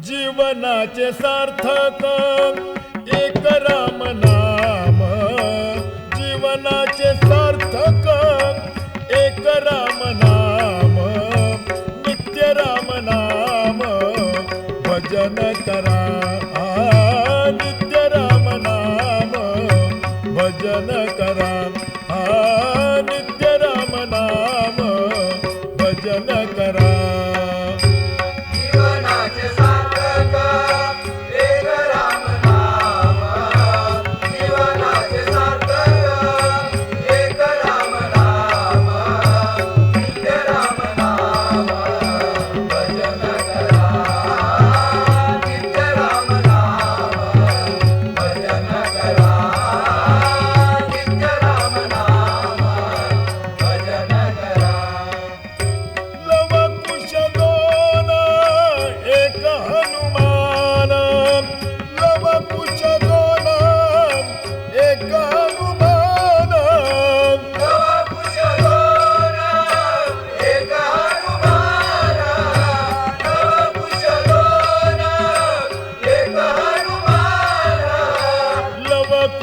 जीवनाचे सार्थक एक राम नाम, जीवनाचे सार्थक एक राम नाम, नित्य राम नाम भजन करा, नित्य राम नाम भजन करा, नित्य राम नाम भजन करा.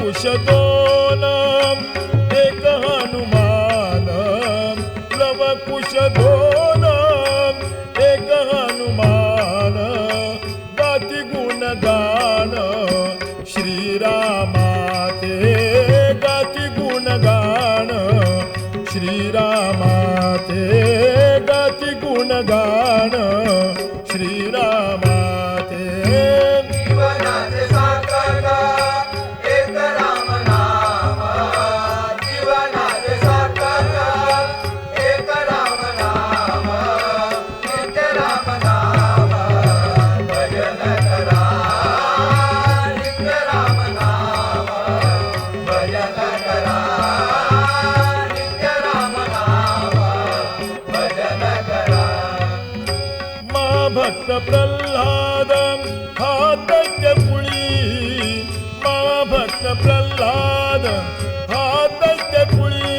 कुश दोन एक हनुमान, लव कुश दोन एक हनुमान, गाती गुणगान श्रीरामाते, गाती गुणगान श्रीरामाते, गाती गुणगान श्रीरामाते. जीवनाचे सार्थक एक राम नाम, जीवनाचे सार्थक एक राम नाम, नित्य राम नाम भजन करा, नित्य राम नाम भजन करा, नित्य राम नाम भजन करा. महाभक्त प्रल्हाद हातज्ञ पुळी, महाभक्त प्रल्हाद हातज्ञ पुळी,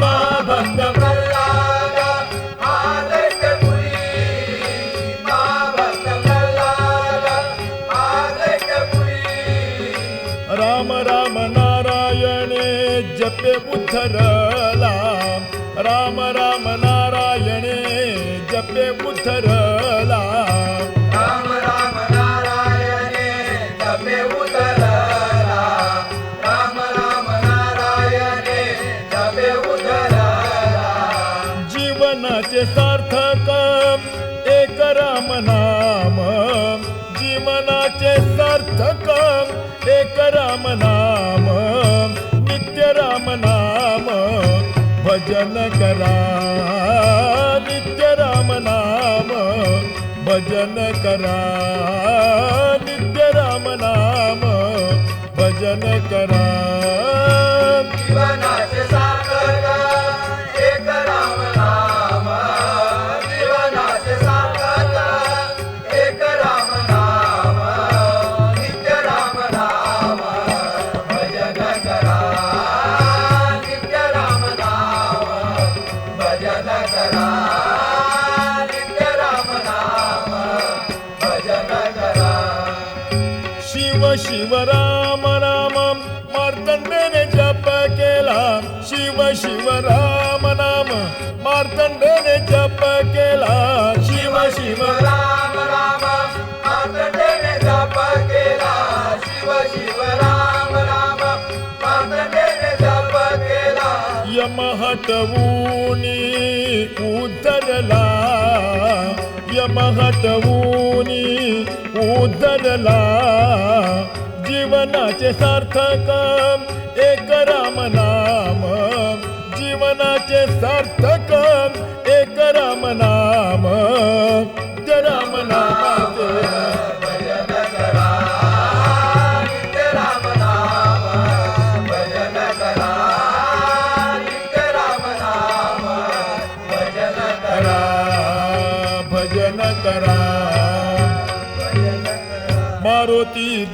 महाभक्त प्रल्हाद हातज्ञ पुळी, महाभक्त प्रल्हाद हातज्ञ पुळी. राम राम नारायणे जपे उद्धरला, राम राम नारायणे जपे उद्धरला, राम राम नारायणे जपे उद्धरला, राम राम नारायणे जपे उद्धरला. जीवनाचे सार्थक एक राम नाम, जीवनाचे सार्थक एक राम नाम, नित्य राम नाम भजन करा, नित्य राम नाम भजन करा, नित्य राम नाम भजन करा. जीवनाचे सार्थक एक राम नाम, जीवनाचे सार्थक एक राम नाम, नित्य राम नाम भजन करा, नित्य राम नाम भजन करा, नित्य राम नाम भजन करा. शिव शिव राम राम मार्तंडेने जप केला, शिव शिव राम नाम मार्तंडेने जप केला, शिव शिव राम राम मार्तंडेने जप केला, शिव शिव राम राम मार्तंडेने जप केला. यम हटवूनी उद्धरला, यम हटवूनी उद्धरला. जीवनाचे सार्थक एक राम नाम, जीवनाचे सार्थक एक राम नाम, राम नामाचे भजन करा, नित्य राम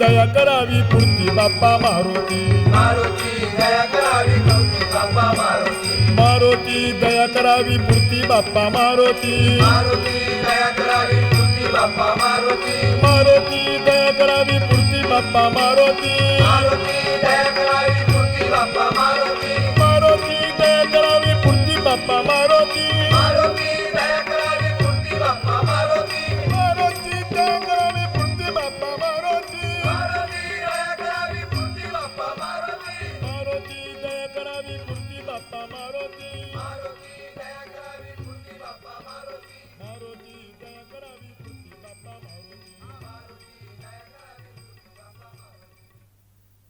दया करावी पुरती बाप्पा मारुती. मारुती दया करावी पुरती बाप्पा मारुती. मारुती दया करावी पुरती बाप्पा मारुती. मारुती दया करावी पुरती बाप्पा मारुती. मारुती दया करावी पुरती बाप्पा मारुती. मारुती दया करावी पुरती बाप्पा मारुती. मारुती दया करावी पुरती बाप्पा मारुती.